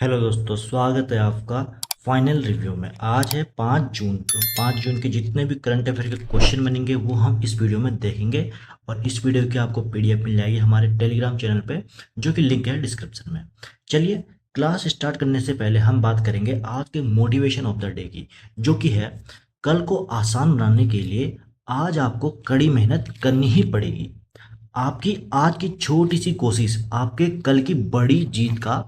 Hello दोस्तों, स्वागत है आपका फाइनल रिव्यू में। आज है 5 जून। तो 5 जून के जितने भी करंट अफेयर के क्वेश्चन बनेंगे वो हम इस वीडियो में देखेंगे। और इस वीडियो की आपको पीडीएफ मिल जाएगी हमारे टेलीग्राम चैनल पे, जो कि लिंक है डिस्क्रिप्शन में। चलिए, क्लास स्टार्ट करने से पहले हम बात करेंगे आज के मोटिवेशन ऑफ द डे की, जो कि है कल को आसान बनाने के लिए आज आपको कड़ी मेहनत करनी ही पड़ेगी। आपकी आज की छोटी सी कोशिश आपके कल की बड़ी जीत का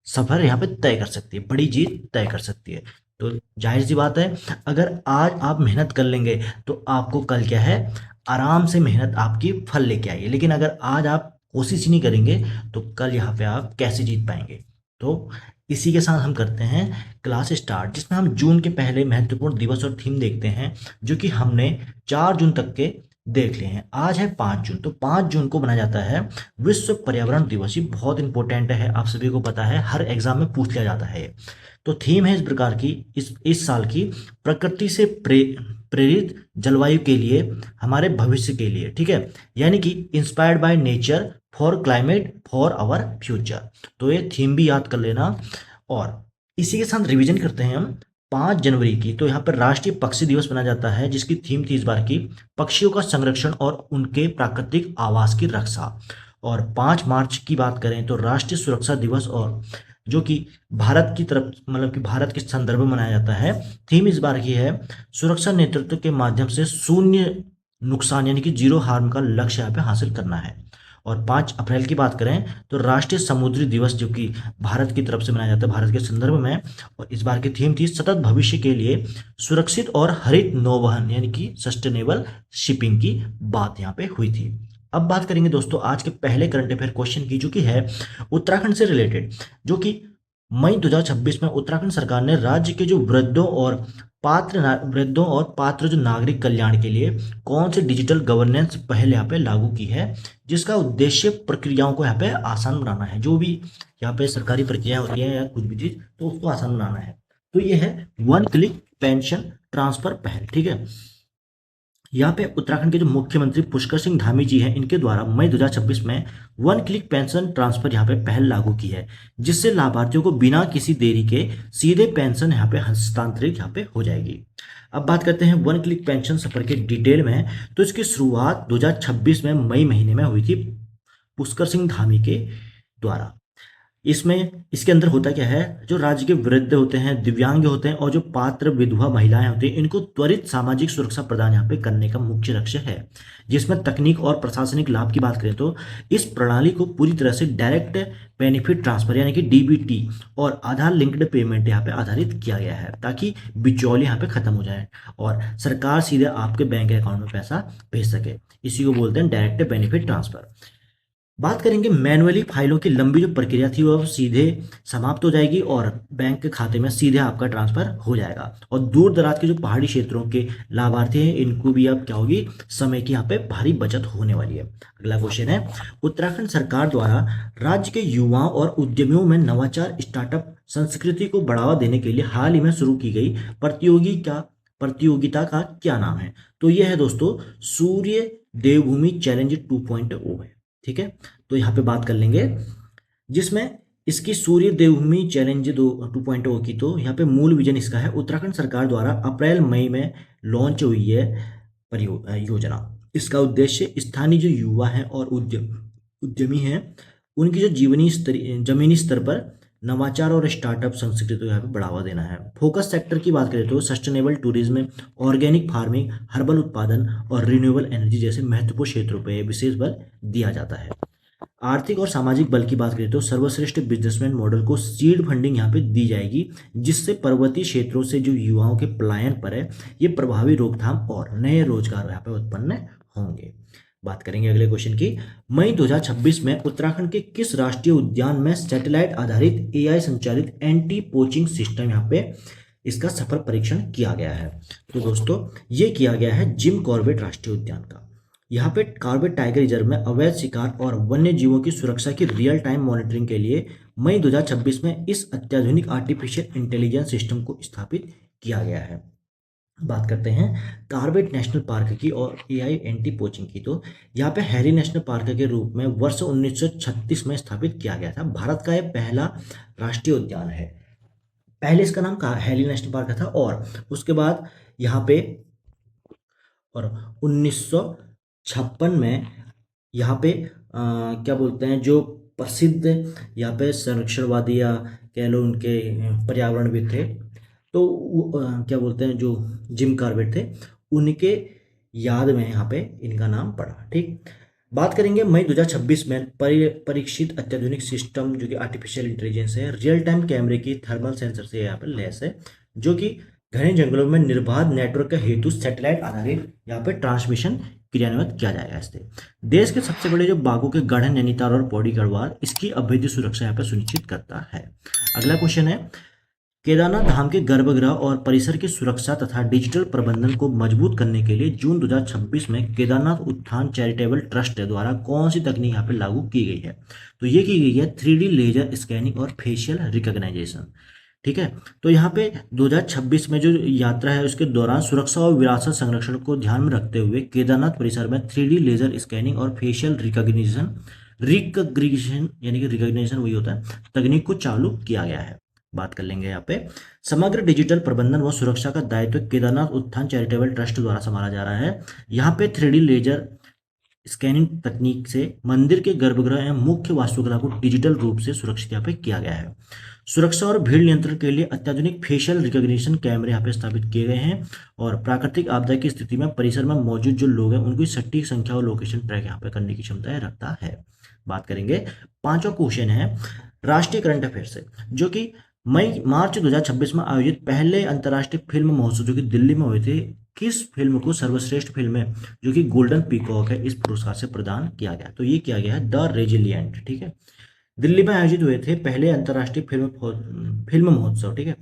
सफर यहाँ पे तय कर सकती है, बड़ी जीत तय कर सकती है। तो जाहिर सी बात है, अगर आज आप मेहनत कर लेंगे तो आपको कल क्या है, आराम से मेहनत आपकी फल लेके आएगी। लेकिन अगर आज आप कोशिश ही नहीं करेंगे तो कल यहाँ पे आप कैसे जीत पाएंगे। तो इसी के साथ हम करते हैं क्लास स्टार्ट, जिसमें हम जून के पहले महत्वपूर्ण दिवस और थीम देखते हैं, जो कि हमने 4 जून तक के देख लिए हैं। आज है 5 जून, तो 5 जून को मनाया जाता है विश्व पर्यावरण दिवस। ये बहुत इंपॉर्टेंट है, आप सभी को पता है, हर एग्जाम में पूछ लिया जाता है ये। तो थीम है इस प्रकार की, इस साल की, प्रकृति से प्रेरित जलवायु के लिए, हमारे भविष्य के लिए। ठीक है, यानी कि inspired by nature for climate for our future. तो ये थीम भी याद कर लेना। और इसी के साथ रिवीजन करते हैं हम 5 जनवरी की। तो यहाँ पर राष्ट्रीय पक्षी दिवस मनाया जाता है, जिसकी थीम थी इस बार की पक्षियों का संरक्षण और उनके प्राकृतिक आवास की रक्षा। और 5 मार्च की बात करें तो राष्ट्रीय सुरक्षा दिवस, और जो कि भारत की तरफ, मतलब कि भारत के संदर्भ में मनाया जाता है। थीम इस बार की है सुरक्षा नेतृत्व के माध्यम से शून्य नुकसान यानी कि जीरो हार्म का लक्ष्य यहाँ पे हासिल करना है। और 5 अप्रैल की बात करें तो राष्ट्रीय समुद्री दिवस, जो कि भारत की तरफ से मनाया जाता है, भारत के संदर्भ में। और इस बार की थीम थी सतत भविष्य के लिए सुरक्षित और हरित नौवहन, यानी कि सस्टेनेबल शिपिंग की बात यहाँ पे हुई थी। अब बात करेंगे दोस्तों आज के पहले करंट अफेयर क्वेश्चन की, जो कि है उत्तराखंड से रिलेटेड। जो कि मई 2026 में उत्तराखंड सरकार ने राज्य के जो वृद्धों और पात्र जो नागरिक कल्याण के लिए कौन से डिजिटल गवर्नेंस पहल यहाँ पे लागू की है, जिसका उद्देश्य प्रक्रियाओं को यहाँ पे आसान बनाना है। जो भी यहाँ पे सरकारी प्रक्रिया होती है या कुछ भी चीज, तो उसको आसान बनाना है। तो ये है वन क्लिक पेंशन ट्रांसफर पहल। ठीक है, यहाँ पे उत्तराखंड के जो मुख्यमंत्री पुष्कर सिंह धामी जी हैं, इनके द्वारा मई 2026 में वन क्लिक पेंशन ट्रांसफर यहाँ पे पहल लागू की है, जिससे लाभार्थियों को बिना किसी देरी के सीधे पेंशन यहाँ पे हस्तांतरित यहाँ पे हो जाएगी। अब बात करते हैं वन क्लिक पेंशन सफर के डिटेल में। तो इसकी शुरुआत 2026 में मई महीने में हुई थी पुष्कर सिंह धामी के द्वारा। इसमें इसके अंदर होता क्या है, जो राज्य के वृद्ध होते हैं, दिव्यांग होते हैं, और जो पात्र विधवा महिलाएं होती हैं, इनको त्वरित सामाजिक सुरक्षा प्रदान यहाँ पे करने का मुख्य लक्ष्य है। जिसमें तकनीक और प्रशासनिक लाभ की बात करें तो इस प्रणाली को पूरी तरह से डायरेक्ट बेनिफिट ट्रांसफर यानी कि डीबीटी और आधार लिंक्ड पेमेंट यहाँ पे आधारित किया गया है, ताकि बिचौलिए यहाँ पे खत्म हो जाए और सरकार सीधे आपके बैंक अकाउंट में पैसा भेज सके। इसी को बोलते हैं डायरेक्ट बेनिफिट ट्रांसफर। बात करेंगे मैनुअली फाइलों की लंबी जो प्रक्रिया थी वो अब सीधे समाप्त हो जाएगी और बैंक के खाते में सीधे आपका ट्रांसफर हो जाएगा। और दूर दराज के जो पहाड़ी क्षेत्रों के लाभार्थी हैं, इनको भी अब क्या होगी, समय की यहाँ पे भारी बचत होने वाली है। अगला क्वेश्चन है, उत्तराखंड सरकार द्वारा राज्य के युवाओं और उद्यमियों में नवाचार स्टार्टअप संस्कृति को बढ़ावा देने के लिए हाल ही में शुरू की गई प्रतियोगिता का क्या नाम है। तो यह है दोस्तों सूर्य देवभूमि चैलेंज 2.0 है। ठीक है, तो यहाँ पे बात कर लेंगे, जिसमें इसकी सूर्य देवभूमि चैलेंज 2.0 की, तो यहाँ पे मूल विजन इसका है, उत्तराखंड सरकार द्वारा अप्रैल मई में लॉन्च हुई है योजना। इसका उद्देश्य स्थानीय जो युवा हैं और उद्यमी हैं, उनकी जो जमीनी स्तर पर नवाचार और स्टार्टअप संस्कृति को यहाँ पे बढ़ावा देना है। फोकस सेक्टर की बात करें तो sustainable tourism, organic farming, herbal उत्पादन और रिन्यूएबल एनर्जी जैसे महत्वपूर्ण क्षेत्रों पर विशेष बल दिया जाता है। आर्थिक और सामाजिक बल की बात करें तो सर्वश्रेष्ठ बिजनेसमैन मॉडल को सीड फंडिंग यहाँ पे दी जाएगी, जिससे पर्वतीय क्षेत्रों से जो युवाओं के पलायन पर है, ये प्रभावी रोकथाम और नए रोजगार यहाँ पे उत्पन्न होंगे। बात करेंगे अगले क्वेश्चन की। मई 2026 में उत्तराखंड के किस राष्ट्रीय उद्यान में सैटेलाइट आधारित एआई संचालित एंटी पोचिंग सिस्टम यहाँ पे इसका सफल परीक्षण किया गया है। तो दोस्तों ये किया गया है जिम कॉर्बेट राष्ट्रीय उद्यान का। यहाँ पे कॉर्बेट टाइगर रिजर्व में अवैध शिकार और वन्य जीवों की सुरक्षा की रियल टाइम मॉनिटरिंग के लिए मई 2026 में इस अत्याधुनिक आर्टिफिशियल इंटेलिजेंस सिस्टम को स्थापित किया गया है। बात करते हैं कॉर्बेट नेशनल पार्क की और एआई एंटी पोचिंग की। तो यहाँ पे हैरी नेशनल पार्क के रूप में वर्ष 1936 में स्थापित किया गया था। भारत का यह पहला राष्ट्रीय उद्यान है। पहले इसका नाम हैरी नेशनल पार्क था और उसके बाद यहाँ पे और 1956 में यहाँ पे क्या बोलते हैं, जो प्रसिद्ध यहाँ पे संरक्षणवादी या कह लो उनके पर्यावरणविद थे, तो क्या बोलते हैं, जो जिम कॉर्बेट थे, उनके याद में यहाँ पे इनका नाम पड़ा। ठीक, बात करेंगे मई 2026 में परीक्षित अत्याधुनिक सिस्टम जो कि आर्टिफिशियल इंटेलिजेंस है, रियल टाइम कैमरे की थर्मल सेंसर से यहाँ पे लैस है, जो कि घने जंगलों में निर्बाध नेटवर्क के हेतु सैटेलाइट आधारित यहाँ पे ट्रांसमिशन क्रियान्वित किया जाएगा इससे। देश के सबसे बड़े जो बाघों के गढ़ है नैनीताल और पौड़ी गढ़वाल, इसकी अवैध सुरक्षा यहाँ पे सुनिश्चित करता है। अगला क्वेश्चन है केदारनाथ धाम के गर्भगृह और परिसर की सुरक्षा तथा डिजिटल प्रबंधन को मजबूत करने के लिए जून 2026 में केदारनाथ उत्थान चैरिटेबल ट्रस्ट द्वारा कौन सी तकनीक यहाँ पे लागू की गई है? तो ये की गई है 3D लेजर स्कैनिंग और फेशियल रिकॉग्नाइजेशन। ठीक है, तो यहाँ पे 2026 में जो यात्रा है उसके दौरान सुरक्षा और विरासत संरक्षण को ध्यान में रखते हुए केदारनाथ परिसर में 3D लेजर स्कैनिंग और फेशियल रिकॉग्निशन यानी कि रिकॉग्निशन वही होता है, तकनीक को चालू किया गया है। बात कर लेंगे यहाँ पे समग्र डिजिटल प्रबंधन व सुरक्षा का दायित्व केदारनाथ उत्थान चैरिटेबल ट्रस्ट द्वारा संभाला जा रहा है। यहाँ पे 3D लेजर स्कैनिंग तकनीक से मंदिर के गर्भगृह एवं मुख्य वास्तुकला को डिजिटल रूप से सुरक्षित यहाँ पे किया गया है। सुरक्षा और भीड़ नियंत्रण के लिए अत्याधुनिक फेशियल रिकॉग्निशन कैमरे यहाँ पे स्थापित किए गए हैं और प्राकृतिक आपदा की स्थिति में परिसर में मौजूद जो लोग हैं उनकी सटीक संख्या और लोकेशन ट्रैक यहाँ पे करने की क्षमता रखता है। बात करेंगे पांचवा क्वेश्चन है राष्ट्रीय करंट अफेयर से, जो कि मार्च 2026 में आयोजित पहले अंतर्राष्ट्रीय फिल्म महोत्सव जो कि दिल्ली में हुए थे, किस फिल्म को सर्वश्रेष्ठ फिल्म है जो कि गोल्डन पीकॉक है इस पुरस्कार से प्रदान किया गया? तो ये किया गया है द रेजिलिएंट। ठीक है, दिल्ली में आयोजित हुए थे पहले अंतर्राष्ट्रीय फिल्म महोत्सव। ठीक है,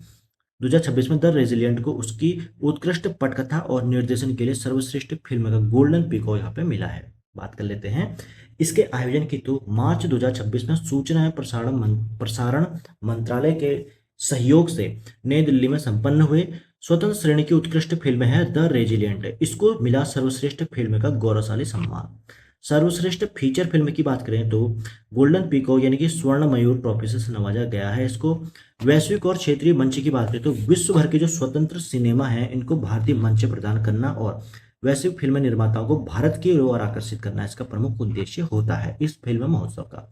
2026 में द रेजिलिएंट को उसकी उत्कृष्ट पटकथा और निर्देशन के लिए सर्वश्रेष्ठ फिल्म का गोल्डन पीकॉक यहाँ पे मिला है। बात कर लेते हैं इसके आयोजन की। तो मार्च 2026 में सूचना एवं प्रसारण मंत्रालय के सहयोग से नई दिल्ली में संपन्न हुए स्वतंत्र श्रेणी की उत्कृष्ट फिल्म है द रेजिलिएंट। इसको मिला सर्वश्रेष्ठ फिल्म का गौरवशाली सम्मान। सर्वश्रेष्ठ फीचर फिल्म की बात करें तो गोल्डन पीकॉक यानी कि स्वर्ण मयूर ट्रॉफी से नवाजा गया है इसको। वैश्विक और क्षेत्रीय मंच की बात करें तो विश्व भर के जो स्वतंत्र सिनेमा है इनको भारतीय मंच प्रदान करना और वैश्विक फिल्म निर्माताओं को भारत की ओर आकर्षित करना इसका प्रमुख उद्देश्य होता है इस फिल्म महोत्सव का।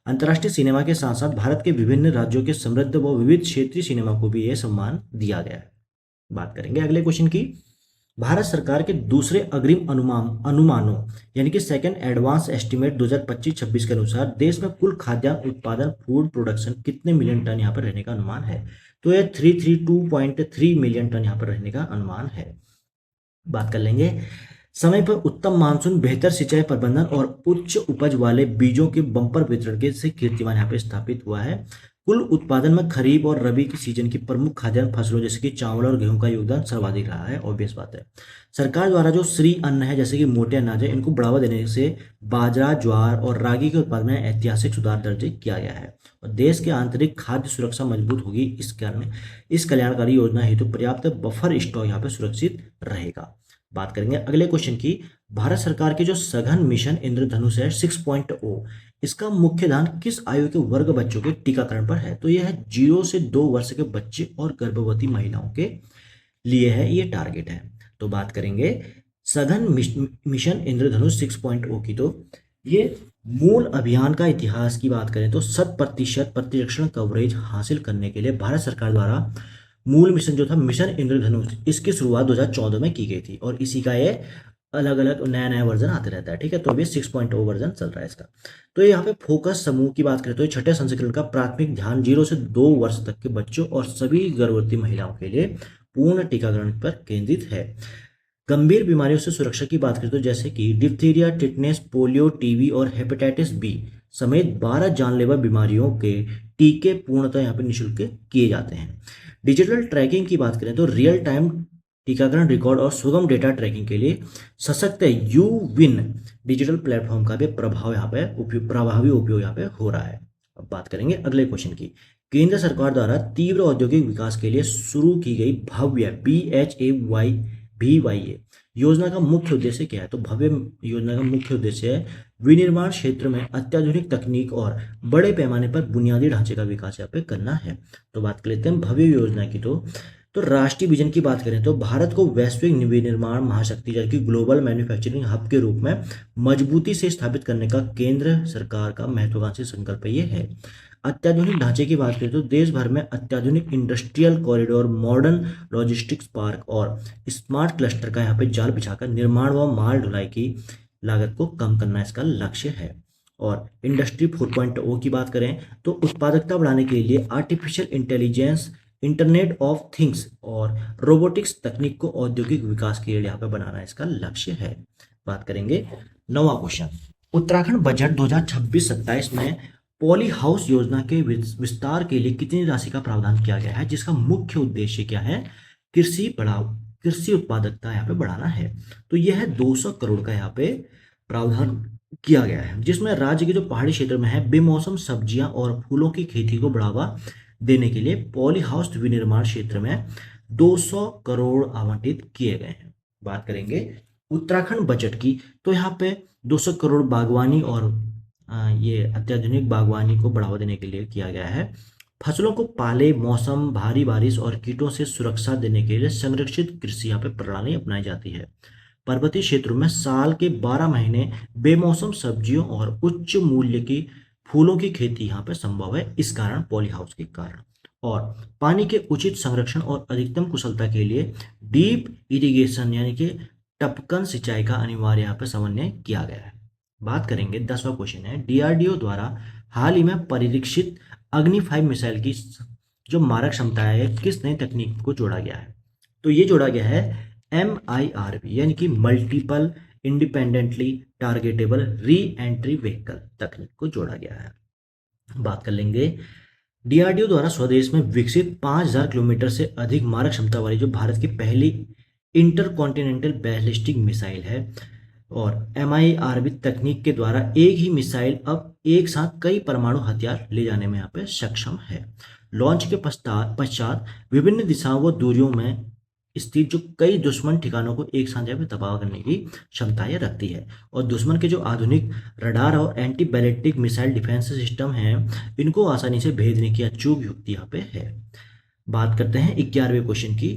अंतर्राष्ट्रीय सिनेमा के साथ साथ भारत के विभिन्न राज्यों के समृद्ध व विविध क्षेत्रीय सिनेमा को भी यह सम्मान दिया गया है। बात करेंगे अगले क्वेश्चन की। भारत सरकार के दूसरे अग्रिम अनुमानों यानी कि सेकंड एडवांस एस्टीमेट 2025-26 के अनुसार देश में कुल खाद्यान्न उत्पादन फूड प्रोडक्शन कितने मिलियन टन यहाँ पर रहने का अनुमान है? तो यह 332.3 मिलियन टन यहाँ पर रहने का अनुमान है। बात कर लेंगे समय पर उत्तम मानसून, बेहतर सिंचाई प्रबंधन और उच्च उपज वाले बीजों के बम्पर वितरण के से कीर्तिमान यहाँ पे स्थापित हुआ है। कुल उत्पादन में खरीफ और रबी की सीजन की प्रमुख खाद्यान्न फसलों जैसे कि चावल और गेहूं का योगदान सर्वाधिक रहा है। ऑब्वियस बात है। सरकार द्वारा जो श्री अन्न है जैसे कि मोटे अनाज है इनको बढ़ावा देने से बाजरा, ज्वार और रागी के उत्पादन में ऐतिहासिक सुधार दर्ज किया गया है और देश के आंतरिक खाद्य सुरक्षा मजबूत होगी। इस कारण इस कल्याणकारी योजना हेतु पर्याप्त बफर स्टॉक यहाँ पे सुरक्षित रहेगा। बात करेंगे अगले क्वेश्चन की। भारत सरकार के जो सघन मिशन इंद्रधनुष है 6.0, इसका मुख्य ध्यान किस आयु के वर्ग बच्चों के टीकाकरण पर है? तो यह है 0 से 2 वर्ष के बच्चे और गर्भवती महिलाओं के लिए है, ये टारगेट है। तो बात करेंगे सघन मिशन इंद्रधनुष 6.0 की। तो ये मूल अभियान का इतिहास की बात करें तो 100% प्रतिरक्षण कवरेज हासिल करने के लिए भारत सरकार द्वारा मूल मिशन जो था मिशन इंद्रधनुष, इसकी शुरुआत 2014 में की गई थी और इसी का ये अलग अलग नया वर्जन आते रहता है। ठीक है, तो अभी 6.0 वर्जन चल रहा है इसका। तो यहाँ पे फोकस समूह की बात करें तो छठे संस्करण का प्राथमिक ध्यान 0 से 2 वर्ष तक के बच्चों और सभी गर्भवती महिलाओं के लिए पूर्ण टीकाकरण पर केंद्रित है। गंभीर बीमारियों से सुरक्षा की बात करें तो जैसे कि डिप्थीरिया, टिटनेस, पोलियो, टीबी और हेपेटाइटिस बी समेत 12 जानलेवा बीमारियों के टीके पूर्णतः यहाँ पे निःशुल्क किए जाते हैं। डिजिटल ट्रैकिंग की बात करें तो रियल टाइम टीकाकरण रिकॉर्ड और सुगम डेटा ट्रैकिंग के लिए सशक्त यूविन डिजिटल प्लेटफॉर्म का भी प्रभावी उपयोग यहाँ पे हो रहा है। अब बात करेंगे अगले क्वेश्चन की। केंद्र सरकार द्वारा तीव्र औद्योगिक विकास के लिए शुरू की गई भव्य BHAVY योजना का मुख्य उद्देश्य क्या है? तो भव्य योजना का मुख्य उद्देश्य है विनिर्माण क्षेत्र में अत्याधुनिक तकनीक और बड़े पैमाने पर बुनियादी ढांचे का विकास यहाँ पे करना है। तो बात कर लेते हैं भव्य योजना की। तो राष्ट्रीय विजन की बात करें तो भारत को वैश्विक विनिर्माण महाशक्ति जबकि ग्लोबल मैन्युफैक्चरिंग हब के रूप में मजबूती से स्थापित करने का केंद्र सरकार का महत्वाकांक्षी संकल्प ये है। अत्याधुनिक ढांचे की बात करें तो देश भर में अत्याधुनिक industrial corridor, modern logistics park और स्मार्ट क्लस्टर का यहाँ पे जाल बिछाकर निर्माण व माल ढुलाई की लागत को कम करना इसका लक्ष्य है। और इंडस्ट्री 4.0 की बात करें तो उत्पादकता बढ़ाने के लिए artificial intelligence, internet of things और रोबोटिक्स तकनीक को औद्योगिक विकास के लिए यहाँ पे बनाना इसका लक्ष्य है। बात करेंगे 9वां क्वेश्चन। उत्तराखंड बजट 2026-27 में पॉली हाउस योजना के विस्तार के लिए कितनी राशि का प्रावधान किया गया है, जिसका मुख्य उद्देश्य क्या है? कृषि उत्पादकता यहाँ पे बढ़ाना है। तो यह है 200 करोड़ का यहाँ पे प्रावधान किया गया है, जिसमें राज्य के जो पहाड़ी क्षेत्र में है बेमौसम सब्जियां और फूलों की खेती को बढ़ावा देने के लिए पॉली हाउस विनिर्माण क्षेत्र में 200 करोड़ आवंटित किए गए हैं। बात करेंगे उत्तराखंड बजट की। तो यहाँ पे 200 करोड़ बागवानी और ये अत्याधुनिक बागवानी को बढ़ावा देने के लिए किया गया है। फसलों को पाले मौसम, भारी बारिश और कीटों से सुरक्षा देने के लिए संरक्षित कृषि यहाँ पे प्रणाली अपनाई जाती है। पर्वतीय क्षेत्रों में साल के 12 महीने बेमौसम सब्जियों और उच्च मूल्य की फूलों की खेती यहाँ पे संभव है, इस कारण पॉली हाउस के कारण। और पानी के उचित संरक्षण और अधिकतम कुशलता के लिए डीप इरिगेशन यानी कि टपकन सिंचाई का अनिवार्य यहाँ पे समन्वय किया गया है। बात करेंगे 10वां क्वेश्चन है। DRDO द्वारा हाल ही में परीक्षित अग्नि 5 मिसाइल की जो मारक क्षमता है किस नई तकनीक को जोड़ा गया है? तो ये जोड़ा गया है MIRV यानी कि multiple independently targetable re entry vehicle तकनीक को जोड़ा गया है। बात कर लेंगे DRDO द्वारा स्वदेश में विकसित 5000 किलोमीटर से अधिक मारक क्षमता वाली जो भारत की पहली इंटरकॉन्टिनेंटल बैलिस्टिक मिसाइल है। और MIRV तकनीक के द्वारा एक ही मिसाइल अब एक साथ कई परमाणु हथियार ले जाने में यहाँ पे सक्षम है। लॉन्च के पश्चात विभिन्न दिशाओं व दूरियों में स्थित जो कई दुश्मन ठिकानों को एक साथ पे तबाह करने की क्षमता ये रखती है। और दुश्मन के जो आधुनिक रडार और anti ballistic missile defence system हैं, इनको आसानी से भेदने की अचूक युक्ति यहाँ पे है। बात करते हैं 11वें क्वेश्चन की।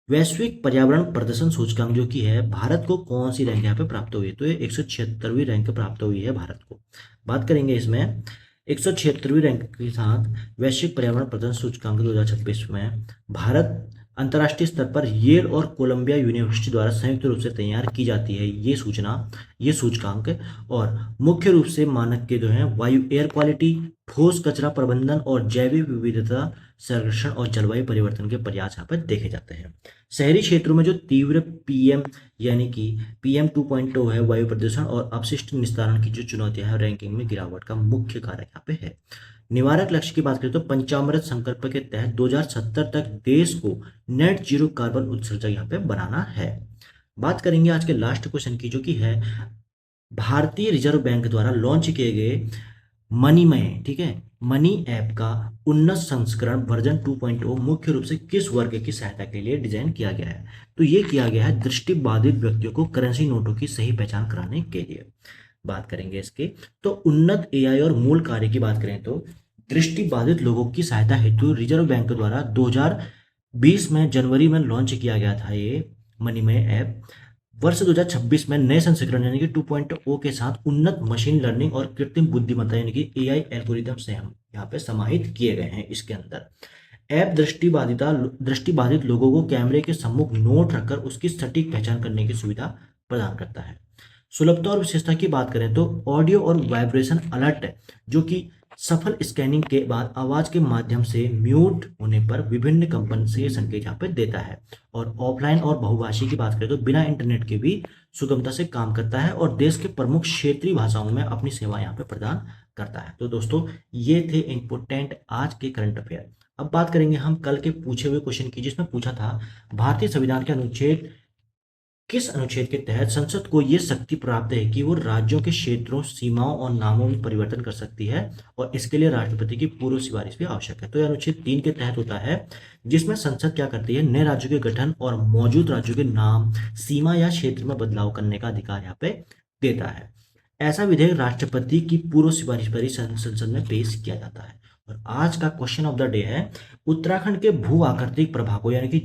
वैश्विक पर्यावरण प्रदर्शन सूचकांक जो कि है भारत को कौन सी रैंक यहाँ पे प्राप्त हुई है? तो ये 176वीं रैंक प्राप्त हुई है भारत को। बात करेंगे इसमें 176वीं रैंक के साथ वैश्विक पर्यावरण प्रदर्शन सूचकांक 2026 में भारत अंतर्राष्ट्रीय स्तर पर येल और कोलंबिया यूनिवर्सिटी द्वारा संयुक्त रूप से तैयार की जाती है ये सूचकांक। और मुख्य रूप से मानक के जो है वायु एयर क्वालिटी, ठोस कचरा प्रबंधन और जैव विविधता संरक्षण और जलवायु परिवर्तन के प्रयास यहाँ पर देखे जाते हैं। शहरी क्षेत्रों में जो तीव्र PM यानी कि PM 2.0 है, वायु प्रदूषण और अपशिष्ट निस्तारण की जो चुनौतियां हैं, रैंकिंग में गिरावट का मुख्य कारक यहाँ पे है। निवारक लक्ष्य की बात करें तो पंचामृत संकल्प के तहत 2070 तक देश को नेट जीरो कार्बन उत्सर्जक यहाँ पे बनाना है। बात करेंगे आज के लास्ट क्वेश्चन की जो कि है भारतीय रिजर्व बैंक द्वारा लॉन्च किए गए मनीमय, ठीक है, मनी ऐप का उन्नत संस्करण वर्जन 2.0 मुख्य रूप से किस वर्ग की सहायता के लिए डिजाइन किया गया है? तो ये किया गया है दृष्टिबाधित व्यक्तियों को करेंसी नोटों की सही पहचान कराने के लिए। बात करेंगे इसके तो उन्नत AI और मूल कार्य की बात करें तो दृष्टिबाधित लोगों की सहायता हेतु रिजर्व बैंक द्वारा 2020 में जनवरी में लॉन्च किया गया था ये मनीमय ऐप। वर्ष 2026 में नए संस्करण यानी कि 2.0 के साथ उन्नत मशीन लर्निंग और कृत्रिम बुद्धिमत्ता यानी कि AI एल्गोरिदम से हम यहाँ पे समाहित किए गए हैं। इसके अंदर ऐप दृष्टिबाधित लोगों को कैमरे के सम्मुख नोट रखकर उसकी सटीक पहचान करने की सुविधा प्रदान करता है। सुलभता और विशेषता की बात करें तो ऑडियो और वाइब्रेशन अलर्ट जो कि सफल स्कैनिंग के बाद आवाज के माध्यम से म्यूट होने पर विभिन्न कंपन से संकेत यहाँ पे देता है। और ऑफलाइन और बहुभाषी की बात करें तो बिना इंटरनेट के भी सुगमता से काम करता है और देश के प्रमुख क्षेत्रीय भाषाओं में अपनी सेवा यहाँ पे प्रदान करता है। तो दोस्तों ये थे इंपोर्टेंट आज के करंट अफेयर। अब बात करेंगे हम कल के पूछे हुए क्वेश्चन की, जिसमें पूछा था भारतीय संविधान के अनुच्छेद किस अनुच्छेद के तहत संसद को ये शक्ति प्राप्त है कि वो राज्यों के क्षेत्रों, सीमाओं और नामों में परिवर्तन कर सकती है और इसके लिए राष्ट्रपति की पूर्व सिफारिश भी आवश्यक है। तो यह अनुच्छेद 3 के तहत होता है, जिसमें संसद क्या करती है, नए राज्यों के गठन और मौजूद राज्यों के नाम, सीमा या क्षेत्र में बदलाव करने का अधिकार यहाँ पे देता है। ऐसा विधेयक राष्ट्रपति की पूर्व सिफारिश पर ही संसद में पेश किया जाता है। और आज का क्वेश्चन ऑफ द डे है, उत्तराखंड के भू आकृतिक प्रभागों यानी कि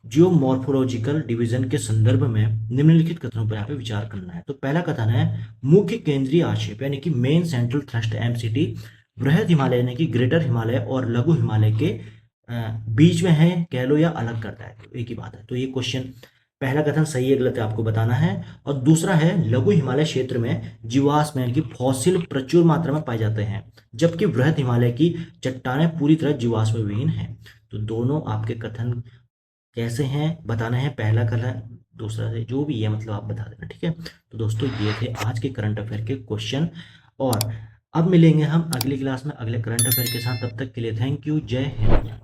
जियोमॉर्फोलॉजिकल डिवीजन के संदर्भ में निम्नलिखित कथनों पर यहाँ पे विचार करना है। तो पहला कथन है, मुख्य केंद्रीय आक्षेप यानी कि मेन सेंट्रल थ्रस्ट एमसीटी बृहद हिमालय यानी कि ग्रेटर हिमालय और लघु हिमालय के बीच में है, कह लो, या अलग करता है। तो एक ही बात है। तो ये क्वेश्चन, पहला कथन सही है गलत है आपको बताना है। और दूसरा है, लघु हिमालय क्षेत्र में जीवाश्म यानी कि फॉसिल प्रचुर मात्रा में पाए जाते हैं, जबकि बृहद हिमालय की चट्टानें पूरी तरह जीवाश्म विहीन हैं। तो दोनों आपके कथन कैसे हैं बताना है, पहला कथन दूसरा से, जो भी है मतलब आप बता देना, ठीक है। तो दोस्तों ये थे आज के करंट अफेयर के क्वेश्चन, और अब मिलेंगे हम अगली क्लास में अगले करंट अफेयर के साथ। तब तक के लिए थैंक यू, जय हिंद।